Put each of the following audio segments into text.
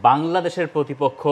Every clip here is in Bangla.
বাংলাদেশের প্রতিপক্ষ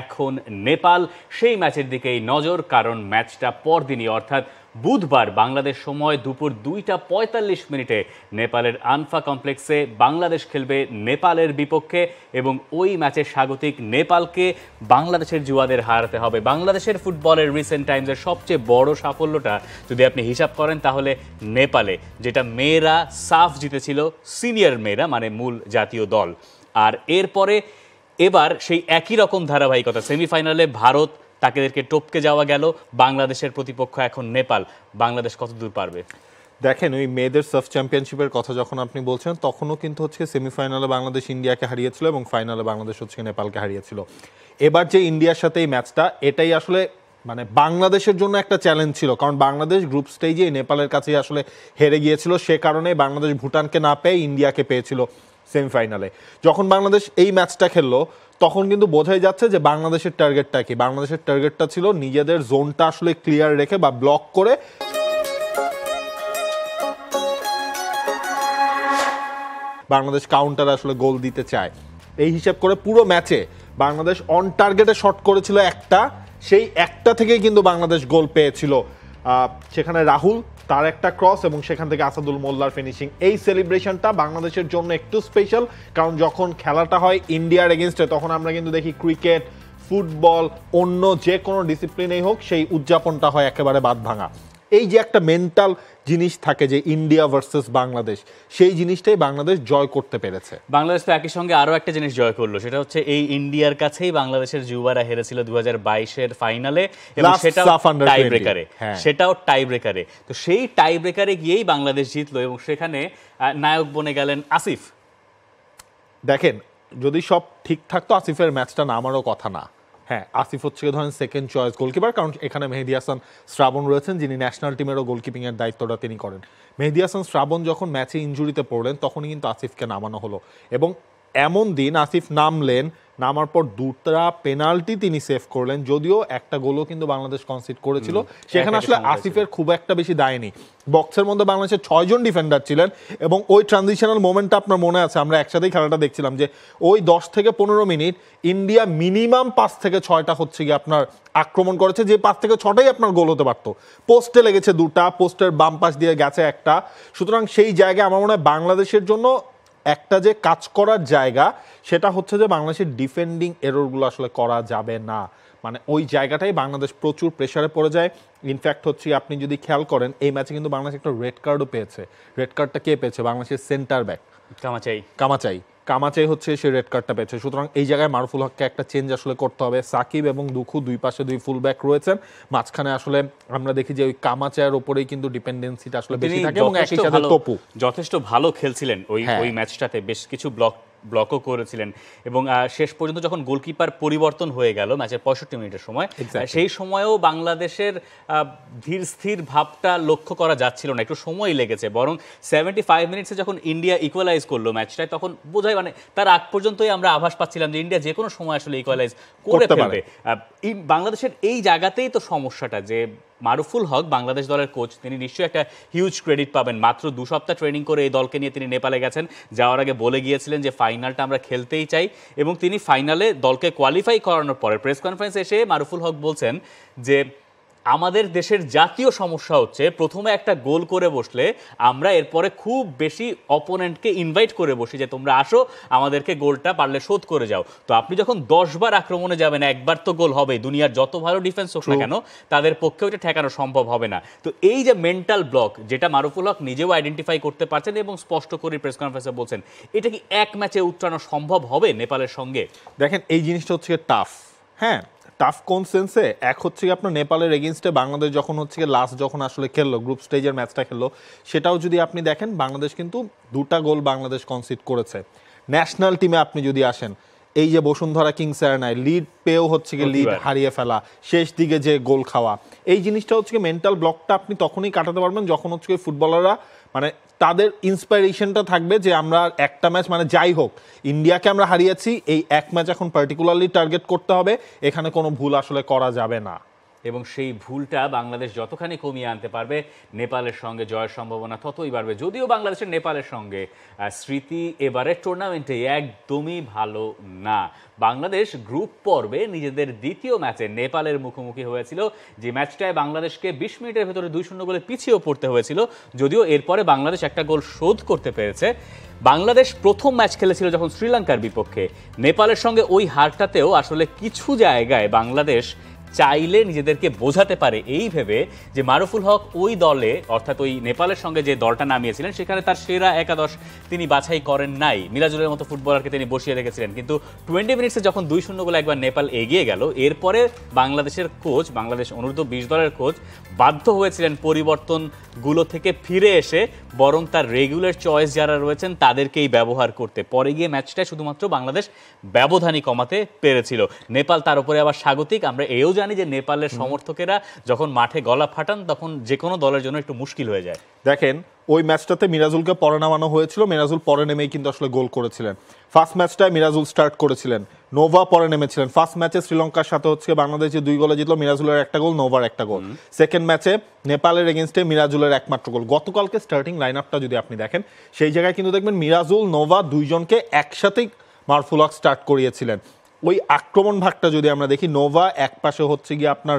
এখন নেপাল। সেই ম্যাচের দিকেই নজর, কারণ ম্যাচটা পরদিনই অর্থাৎ বুধবার বাংলাদেশ সময় দুপুর 2:45 নেপালের আনফা কমপ্লেক্সে বাংলাদেশ খেলবে নেপালের বিপক্ষে এবং ওই ম্যাচের স্বাগতিক নেপালকে বাংলাদেশের জুয়াদের হারাতে হবে। বাংলাদেশের ফুটবলের রিসেন্ট টাইমসের সবচেয়ে বড় সাফল্যটা যদি আপনি হিসাব করেন তাহলে নেপালে, যেটা মেয়েরা সাফ জিতেছিল, সিনিয়র মেয়েরা মানে মূল জাতীয় দল। আর এরপরে এবার সেই একই রকম ধারাবাহিকতা, সেমিফাইনালে ভারত, তাদেরকে টপকে যাওয়া গেল, বাংলাদেশের প্রতিপক্ষ এখন নেপাল। বাংলাদেশ কত দূর পারবে? দেখেন, ওই মেয়েদের সাফ চ্যাম্পিয়নশিপের কথা যখন আপনি বলছেন তখনও কিন্তু হচ্ছে সেমিফাইনালে বাংলাদেশ ইন্ডিয়াকে হারিয়েছিল এবং ফাইনালে বাংলাদেশ হচ্ছে নেপালকে হারিয়েছিল। এবার যে ইন্ডিয়ার সাথে এই ম্যাচটা, এটাই আসলে মানে বাংলাদেশের জন্য একটা চ্যালেঞ্জ ছিল, কারণ বাংলাদেশ গ্রুপ স্টেজে নেপালের কাছেই আসলে হেরে গিয়েছিল। সে কারণে বাংলাদেশ ভুটানকে না পেয়ে ইন্ডিয়াকে পেয়েছিল সেমিফাইনালে। যখন বাংলাদেশ এই ম্যাচটা খেললো তখন কিন্তু বোঝাই যাচ্ছে যে বাংলাদেশের টার্গেটটা কি। বাংলাদেশের টার্গেটটা ছিল নিজেদের জোনটা আসলে ক্লিয়ার রেখে বা ব্লক করে বাংলাদেশ কাউন্টার আসলে গোল দিতে চায়। এই হিসাব করে পুরো ম্যাচে বাংলাদেশ অন টার্গেটে শট করেছিল একটা, সেই একটা থেকেই কিন্তু বাংলাদেশ গোল পেয়েছিল। সেখানে রাহুল তার একটা ক্রস এবং সেখান থেকে আসাদুল মোল্লার ফিনিশিং। এই সেলিব্রেশনটা বাংলাদেশের জন্য একটু স্পেশাল, কারণ যখন খেলাটা হয় ইন্ডিয়ার এগেনস্টে তখন আমরা কিন্তু দেখি ক্রিকেট, ফুটবল, অন্য যে কোনো ডিসিপ্লিনেই হোক সেই উদযাপনটা হয় একেবারে বাদ ভাঙা। এই যে একটা মেন্টাল জিনিস থাকে যে ইন্ডিয়া ভার্সেস বাংলাদেশ, সেই জিনিসটাই বাংলাদেশ জয় করতে পেরেছে। বাংলাদেশ তো একই সঙ্গে আরও একটা জিনিস জয় করলো, সেটা হচ্ছে এই ইন্ডিয়ার কাছেই বাংলাদেশের যুবারা হেরেছিল 2022-এর ফাইনালে, এবং সেটাও টাই ব্রেকারে। তো সেই টাই ব্রেকারে গিয়েই বাংলাদেশ জিতলো এবং সেখানে নায়ক বনে গেলেন আসিফ। দেখেন, যদি সব ঠিক থাকতো আসিফের ম্যাচটা নামারও কথা না। হ্যাঁ, আসিফ হচ্ছে ধরেন সেকেন্ড চয়েস গোলকিপার, কারণ এখানে মেহেদী হাসান শ্রাবণ রয়েছেন যিনি ন্যাশনাল টিমেরও গোলকিপিংয়ের দায়িত্বটা তিনি করেন। মেহেদী হাসান শ্রাবণ যখন ম্যাচে ইনজুরিতে পড়লেন তখনই কিন্তু আসিফকে নামানো হলো, এবং এমন দিন আসিফ নামার পর দুটা পেনাল্টি তিনি সেভ করলেন, যদিও একটা গোলও কিন্তু বাংলাদেশ কনসিড করেছিল। সেখানে আসলে আসিফের খুব একটা বেশি দায় নেই। বক্সের মধ্যে বাংলাদেশের 6 জন ডিফেন্ডার ছিলেন এবং ওই ট্রানজিশনাল মোমেন্টটা আপনার মনে আছে, আমরা একসাথেই খেলাটা দেখছিলাম যে ওই 10 থেকে 15 মিনিট ইন্ডিয়া মিনিমাম 5 থেকে 6টা হচ্ছে গিয়ে আপনার আক্রমণ করেছে, যে 5 থেকে 6টাই আপনার গোল হতে পারতো। পোস্টে লেগেছে 2টা, পোস্টের বাম পাশ দিয়ে গেছে একটা। সুতরাং সেই জায়গায় আমার মনে হয় বাংলাদেশের জন্য একটা যে কাজ করার জায়গা, সেটা হচ্ছে যে বাংলাদেশের ডিফেন্ডিং এররগুলো আসলে করা যাবে না। মানে ওই জায়গাটাই বাংলাদেশ প্রচুর প্রেসারে পড়ে যায়। ইনফ্যাক্ট হচ্ছে আপনি যদি খেয়াল করেন এই ম্যাচে কিন্তু বাংলাদেশ একটা রেড কার্ডও পেয়েছে। রেড কার্ডটা কে পেয়েছে? বাংলাদেশের সেন্টার ব্যাক কামাচাই হচ্ছে সে রেড কার্ডটা পেয়েছে। সুতরাং এই জায়গায় মারুফুল হককে একটা চেঞ্জ আসলে করতে হবে। সাকিব এবং দুখু দুই পাশে 2 ফুল ব্যাক রয়েছেন, মাঝখানে আসলে আমরা দেখি যে ওই কামাচায়ের উপরেই কিন্তু ডিপেন্ডেন্সিটা আসলে বেশি থাকে, এবং একই সাথে তপু যথেষ্ট ভালো খেলছিলেন ওই ম্যাচটাতে, বেশ কিছু ব্লকও করেছিলেন। এবং শেষ পর্যন্ত যখন গোলকিপার পরিবর্তন হয়ে গেল ম্যাচের 65 মিনিটের সময়, সেই সময়েও বাংলাদেশের ধীর স্থির ভাবটা লক্ষ্য করা যাচ্ছিল না, একটু সময় লেগেছে। বরং 75 মিনিটসে যখন ইন্ডিয়া ইকুয়ালাইজ করলো ম্যাচটায়, তখন বোঝায় মানে তার আগ পর্যন্তই আমরা আভাস পাচ্ছিলাম যে ইন্ডিয়া যে কোনো সময় আসলে ইকুয়ালাইজ করে ফেলবে। বাংলাদেশের এই জায়গাতেই তো সমস্যাটা, যে মারুফুল হক বাংলাদেশ দলের কোচ, তিনি নিশ্চয়ই একটা হিউজ ক্রেডিট পাবেন। মাত্র 2 সপ্তাহ ট্রেনিং করে এই দলকে নিয়ে তিনি নেপালে গেছেন, যাওয়ার আগে বলে গিয়েছিলেন যে ফাইনালটা আমরা খেলতেই চাই, এবং তিনি ফাইনালে দলকে কোয়ালিফাই করানোর পরে প্রেস কনফারেন্সে এসে মারুফুল হক বলছেন যে আমাদের দেশের জাতীয় সমস্যা হচ্ছে প্রথমে একটা গোল করে বসলে আমরা এরপরে খুব বেশি অপোনেন্টকে ইনভাইট করে বসি যে তোমরা আসো, আমাদেরকে গোলটা পারলে শোধ করে যাও। তো আপনি যখন 10 বার আক্রমণে যাবেন, একবার তো গোল হবে। দুনিয়ার যত ভালো ডিফেন্স হোক না কেন, তাদের পক্ষে ওইটা ঠেকানো সম্ভব হবে না। তো এই যে মেন্টাল ব্লক, যেটা মারুফুল হক নিজেও আইডেন্টিফাই করতে পারছেন এবং স্পষ্ট করে প্রেস কনফারেন্সে বলছেন, এটা কি এক ম্যাচে উত্তরানো সম্ভব হবে নেপালের সঙ্গে? দেখেন, এই জিনিসটা হচ্ছে টাফ। হ্যাঁ, টাফ কোন সেন্সে? এক হচ্ছে আপনার নেপালের এগেনস্টে বাংলাদেশ যখন হচ্ছে লাস্ট যখন আসলে খেললো, গ্রুপ স্টেজের ম্যাচটা খেললো, সেটাও যদি আপনি দেখেন বাংলাদেশ কিন্তু 2টা গোল বাংলাদেশ কনসিড করেছে। ন্যাশনাল টিমে আপনি যদি আসেন, এই যে বসুন্ধরা কিংস এরানায় লিড পেয়েও হচ্ছে গিয়ে লিড হারিয়ে ফেলা, শেষ দিকে যে গোল খাওয়া, এই জিনিসটা হচ্ছে মেন্টাল ব্লকটা আপনি তখনই কাটাতে পারবেন যখন হচ্ছে ফুটবলাররা মানে তাদের ইন্সপিরেশনটা থাকবে যে আমরা একটা ম্যাচ মানে যাই হোক ইন্ডিয়াকে আমরা হারিয়েছি, এই এক ম্যাচ এখন পার্টিকুলারলি টার্গেট করতে হবে, এখানে কোনো ভুল আসলে করা যাবে না। এবং সেই ভুলটা বাংলাদেশ যতখানি কমিয়ে আনতে পারবে নেপালের সঙ্গে জয়ের সম্ভাবনা ততই বাড়বে। যদিও বাংলাদেশের নেপালের সঙ্গে স্মৃতি এবারের টুর্নামেন্টে একদমই ভালো না। বাংলাদেশ গ্রুপ পর্বে নিজেদের দ্বিতীয় ম্যাচে নেপালের মুখোমুখি হয়েছিল, যে ম্যাচটায় বাংলাদেশকে ২০ মিনিটের ভেতরে ২-০ গোলে পিছিয়েও পড়তে হয়েছিল, যদিও এরপরে বাংলাদেশ একটা গোল শোধ করতে পেরেছে। বাংলাদেশ প্রথম ম্যাচ খেলেছিল যখন শ্রীলঙ্কার বিপক্ষে, নেপালের সঙ্গে ওই হারটাতেও আসলে কিছু জায়গায় বাংলাদেশ চাইলে নিজেদেরকে বোঝাতে পারে এই ভেবে যে মারুফুল হক ওই দলে, অর্থাৎ ওই নেপালের সঙ্গে যে দলটা নামিয়েছিলেন সেখানে তার সেরা একাদশ তিনি বাছাই করেন নাই, মিরাজুলের মতো ফুটবলারকে তিনি বসিয়ে রেখেছিলেন। কিন্তু 20 মিনিটসে যখন 2-0 গোলে একবার নেপাল এগিয়ে গেল, এরপরে বাংলাদেশের কোচ, বাংলাদেশ অনূর্ধ্ব 20 দলের কোচ বাধ্য হয়েছিলেন পরিবর্তনগুলো থেকে ফিরে এসে বরং তার রেগুলার চয়েস যারা রয়েছেন তাদেরকেই ব্যবহার করতে। পরে গিয়ে ম্যাচটায় শুধুমাত্র বাংলাদেশ ব্যবধানই কমাতে পেরেছিল। নেপাল তার উপরে আবার স্বাগতিক। আমরা এও জানি যে নেপালের সমর্থকেরা যখন মাঠে গলা ফাটান তখন যে কোনো দলের জন্য একটু মুশকিল হয়ে যায়। দেখেন ওই ম্যাচটাতে মিরাজুলকে পরে নামানো হয়েছিল, মিরাজুল পরে নেমেই কিন্তু আসলে গোল করেছিলেন। ফার্স্ট ম্যাচটায় মিরাজুল স্টার্ট করেছিলেন, নোভা পরে নেমেছিলেন। ফার্স্ট ম্যাচে শ্রীলঙ্কার সাথে হচ্ছে বাংলাদেশ যে 2 গোলে জিতলো, মিরাজুলের একটা গোল, নোভার একটা গোল। সেকেন্ড ম্যাচে নেপালের এগেনস্টে মিরাজুলের একমাত্র গোল। গতকালকে স্টার্টিং লাইন আপটা যদি আপনি দেখেন সেই জায়গায় কিন্তু দেখবেন মিরাজুল, নোভা দুইজনকে একসাথেই মারুফুল হক স্টার্ট করিয়েছিলেন। ওই আক্রমণ ভাগটা যদি আমরা দেখি, নোভা এক পাশে হচ্ছে গিয়ে আপনার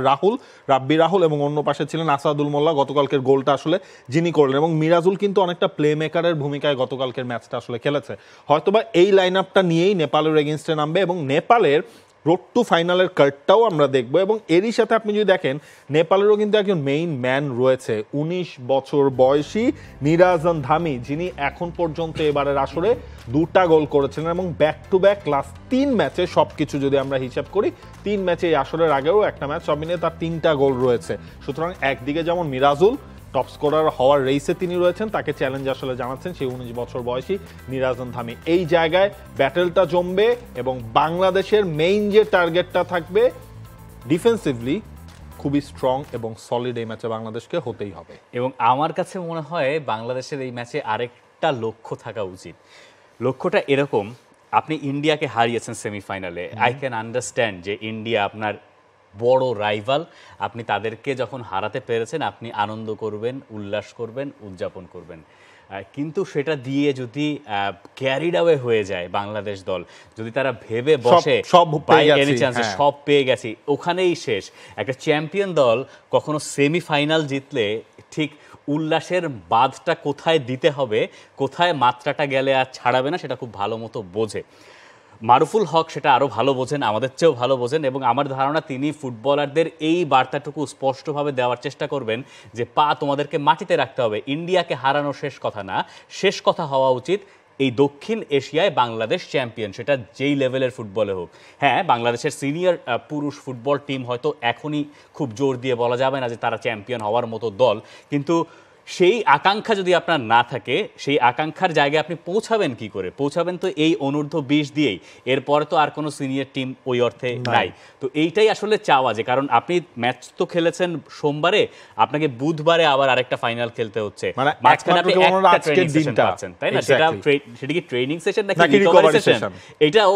রাব্বি রাহুল এবং অন্য পাশে ছিলেন আসাদুল মোল্লা, গতকালকের গোলটা আসলে যিনি করলেন। এবং মিরাজুল কিন্তু অনেকটা প্লে মেকারের ভূমিকায় গতকালকের ম্যাচটা আসলে খেলেছে। হয়তোবা এই লাইন আপটা নিয়েই নেপালের এগেনস্টে নামবে এবং নেপালের রোড টু ফাইনালের কার্ডটাও আমরা দেখব। এবং এরই সাথে আপনি যদি দেখেন নেপালেরও কিন্তু একজন মেইন ম্যান রয়েছে, 19 বছর বয়সী নিরাজন ধামি, যিনি এখন পর্যন্ত এবারের আসরে 2টা গোল করেছিলেন এবং ব্যাক টু ব্যাক লাস্ট 3 ম্যাচে সবকিছু যদি আমরা হিসাব করি 3 ম্যাচে, এই আসরের আগেও একটা ম্যাচ, সব মিলিয়ে তার 3টা গোল রয়েছে। সুতরাং একদিকে যেমন মিরাজুল টপ স্কোরার হওয়ার রেসে তিনি রয়েছেন, তাকে চ্যালেঞ্জ আসলে জানাচ্ছেন সেই 19 বছর বয়সী নিরাজন ধামি। এই জায়গায় ব্যাটেলটা জমবে এবং বাংলাদেশের মেইন যে টার্গেটটা থাকবে ডিফেন্সিভলি খুবই স্ট্রং এবং সলিড এই ম্যাচে বাংলাদেশকে হতেই হবে। এবং আমার কাছে মনে হয় বাংলাদেশের এই ম্যাচে আরেকটা লক্ষ্য থাকা উচিত। লক্ষ্যটা এরকম, আপনি ইন্ডিয়াকে হারিয়েছেন সেমিফাইনালে, আই ক্যান আন্ডারস্ট্যান্ড যে ইন্ডিয়া আপনার বড় রাইভাল, আপনি তাদেরকে যখন হারাতে পেরেছেন আপনি আনন্দ করবেন, উল্লাস করবেন, উদযাপন করবেন। কিন্তু সেটা দিয়ে যদি ক্যারিড অ্যাওয়ে হয়ে যায় বাংলাদেশ দল, যদি তারা ভেবে বসে সব পেয়ে গেছি, ওখানেই শেষ। একটা চ্যাম্পিয়ন দল কখনো সেমিফাইনাল জিতলে ঠিক উল্লাসের বাঁধটা কোথায় দিতে হবে, কোথায় মাত্রাটা গেলে আর ছাড়াবে না, সেটা খুব ভালো মতো বোঝে। মারুফুল হক সেটা আরও ভালো বোঝেন, আমাদের চেয়েও ভালো বোঝেন। এবং আমার ধারণা তিনি ফুটবলারদের এই বার্তাটুকু স্পষ্টভাবে দেওয়ার চেষ্টা করবেন যে পা তোমাদেরকে মাটিতে রাখতে হবে। ইন্ডিয়াকে হারানো শেষ কথা না, শেষ কথা হওয়া উচিত এই দক্ষিণ এশিয়ায় বাংলাদেশ চ্যাম্পিয়ন, সেটা যেই লেভেলের ফুটবলে হোক। হ্যাঁ, বাংলাদেশের সিনিয়র পুরুষ ফুটবল টিম হয়তো এখনই খুব জোর দিয়ে বলা যাবে না যে তারা চ্যাম্পিয়ন হওয়ার মতো দল, কিন্তু সেই আকাঙ্ক্ষা যদি আপনার না থাকে, সেই আকাঙ্ক্ষার জায়গায় আপনি পৌঁছাবেন কি করে? পৌঁছাবেন তো এই অনূর্ধ্ব 20 দিয়েই, এরপরে তো আর কোনো সিনিয়র টিম ওই অর্থে নাই। তো এইটাই আসলে চাওয়া, যে কারণ আপনি ম্যাচ তো খেলেছেন সোমবারে, আপনাকে বুধবারে আবার আরেকটা ফাইনাল খেলতে হচ্ছে, মাঝখানে আপনি একটা ট্রেনিং সেশন পাচ্ছেন, তাই না? সেটা কি ট্রেনিং সেশন নাকি রিকভারি সেশন, এটাও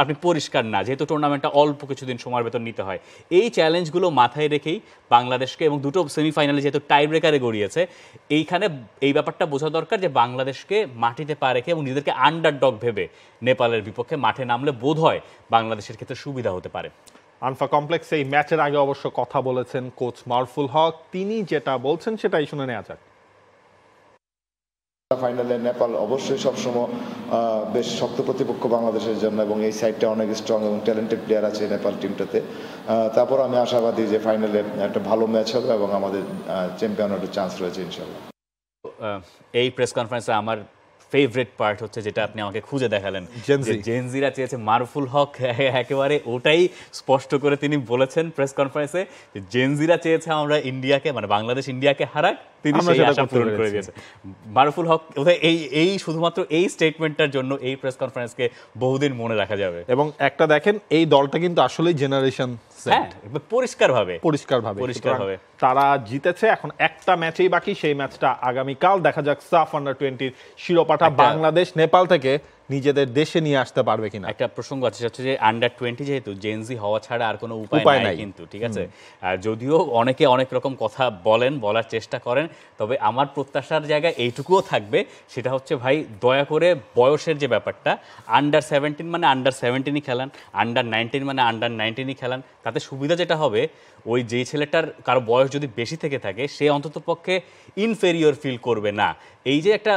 আপনি পরিষ্কার না, যেহেতু টুর্নামেন্টটা অল্প কিছুদিন সময়ের ভেতর নিতে হয়। এই চ্যালেঞ্জগুলো মাথায় রেখেই বাংলাদেশকে, এবং দুটো সেমিফাইনালে যেহেতু টাই ব্রেকারে গড়িয়েছে, এইখানে এই ব্যাপারটা বোঝা দরকার যে বাংলাদেশকে মাটিতে পা রেখে এবং নিজেদেরকে আন্ডারডগ ভেবে নেপালের বিপক্ষে মাঠে নামলে বোধ হয় বাংলাদেশের ক্ষেত্রে সুবিধা হতে পারে। আনফা কমপ্লেক্সে এই ম্যাচের আগে অবশ্য কথা বলেছেন কোচ মারুফুল হক, তিনি যেটা বলছেন সেটাই শুনে নেওয়া যাক। ফাইনালে নেপাল অবশ্যই সবসময় বেশ শক্ত প্রতিপক্ষ বাংলাদেশের জন্য, এবং এই সাইডটা অনেক স্ট্রং এবং ট্যালেন্টেড প্লেয়ার আছে নেপাল টিমটাতে। তারপর আমি আশাবাদী যে ফাইনালে একটা ভালো ম্যাচ হবে এবং আমাদের চ্যাম্পিয়ন হওয়ার চান্স রয়েছে ইনশাল্লাহ। এই প্রেস কনফারেন্সে আমার ফেভারিট পার্ট হচ্ছে যেটা আপনি আমাকে খুঁজে দেখালেন, জেনজিরা চেয়েছে মারুফুল হক একেবারে ওটাই স্পষ্ট করে তিনি বলেছেন প্রেস কনফারেন্সে, যে জেনজিরা চেয়েছে আমরা ইন্ডিয়াকে, মানে বাংলাদেশ ইন্ডিয়াকে হারাক, তিনি সেই আশা পূরণ করে দিয়েছে। মারুফুল হক এই শুধুমাত্র এই স্টেটমেন্টটার জন্য এই প্রেস কনফারেন্সকে বহুদিন মনে রাখা যাবে। এবং একটা দেখেন, এই দলটা কিন্তু আসলেই জেনারেশন পরিষ্কারভাবে তারা জিতেছে। এখন একটা ম্যাচেই বাকি, সেই ম্যাচটা আগামীকাল। দেখা যাক সাফ আন্ডার 20 শিরোপাটা বাংলাদেশ নেপাল থেকে নিজেদের দেশে নিয়ে আসতে পারবে কিনা। একটা প্রসঙ্গ আছে, সেটা হচ্ছে যে আন্ডার-20 যেহেতু জেনজি হওয়া ছাড়া আর কোনো উপায় নাই কিন্তু, ঠিক আছে। আর যদিও অনেকে অনেক রকম কথা বলার চেষ্টা করেন, তবে আমার প্রত্যাশার জায়গায় এইটুকুও থাকবে, সেটা হচ্ছে ভাই দয়া করে বয়সের যে ব্যাপারটা, আন্ডার-17 মানে আন্ডার-17ই খেলান, আন্ডার-19 মানে আন্ডার-19ই খেলান। তাতে সুবিধা যেটা হবে, ওই যেই ছেলেটার কারো বয়স যদি বেশি থেকে থাকে সে অন্তত পক্ষে ইনফেরিয়র ফিল করবে না। এই যে একটা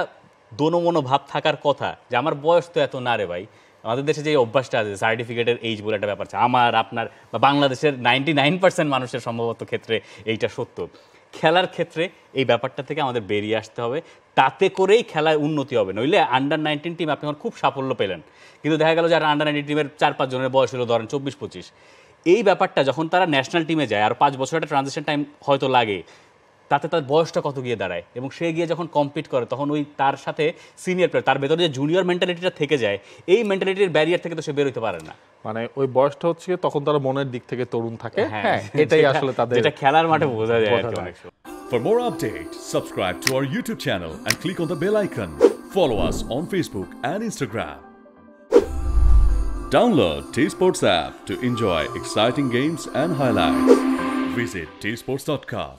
দোনোমনো ভাব থাকার কথা যে আমার বয়স তো এত না রে ভাই, আমাদের দেশে যে অভ্যাসটা আছে সার্টিফিকেটের এইজ বলে একটা ব্যাপার আছে, আমার আপনার বা বাংলাদেশের 99% মানুষের সম্ভবত ক্ষেত্রে এইটা সত্য। খেলার ক্ষেত্রে এই ব্যাপারটা থেকে আমাদের বেরিয়ে আসতে হবে, তাতে করেই খেলায় উন্নতি হবে। নইলে আন্ডার-19 টিম আপনি এখন খুব সাফল্য পেলেন, কিন্তু দেখা গেল যে আন্ডার-19 টিমের 4-5 জনের বয়স হলো ধরেন 24-25। এই ব্যাপারটা যখন তারা ন্যাশনাল টিমে যায় আর 5 বছর একটা ট্রানজিশন টাইম হয়তো লাগে, তাতে তার বয়সটা কত গিয়ে দাঁড়ায়, এবং সে গিয়ে যখন কম্পিট করে তখন ওই তার সাথে সিনিয়র প্লেয়ার, তার ভেতরে যে জুনিয়র মেন্টালিটিটা থেকে যায়, এই মেন্টালিটির ব্যারিয়ার থেকে তো সে বের হতে পারে না। মানে ওই বয়সটা হচ্ছে তখন তারা মনের দিক থেকে তরুণ থাকে, হ্যাঁ এটাই আসলে তাদের, যেটা খেলার মাঠে বোঝা যায় আর কি অনেক সময়। For more updates, subscribe to our YouTube channel and click on the bell icon. Follow us on Facebook and Instagram. Download T-Sports app to enjoy exciting games and highlights. Visit tsports.com.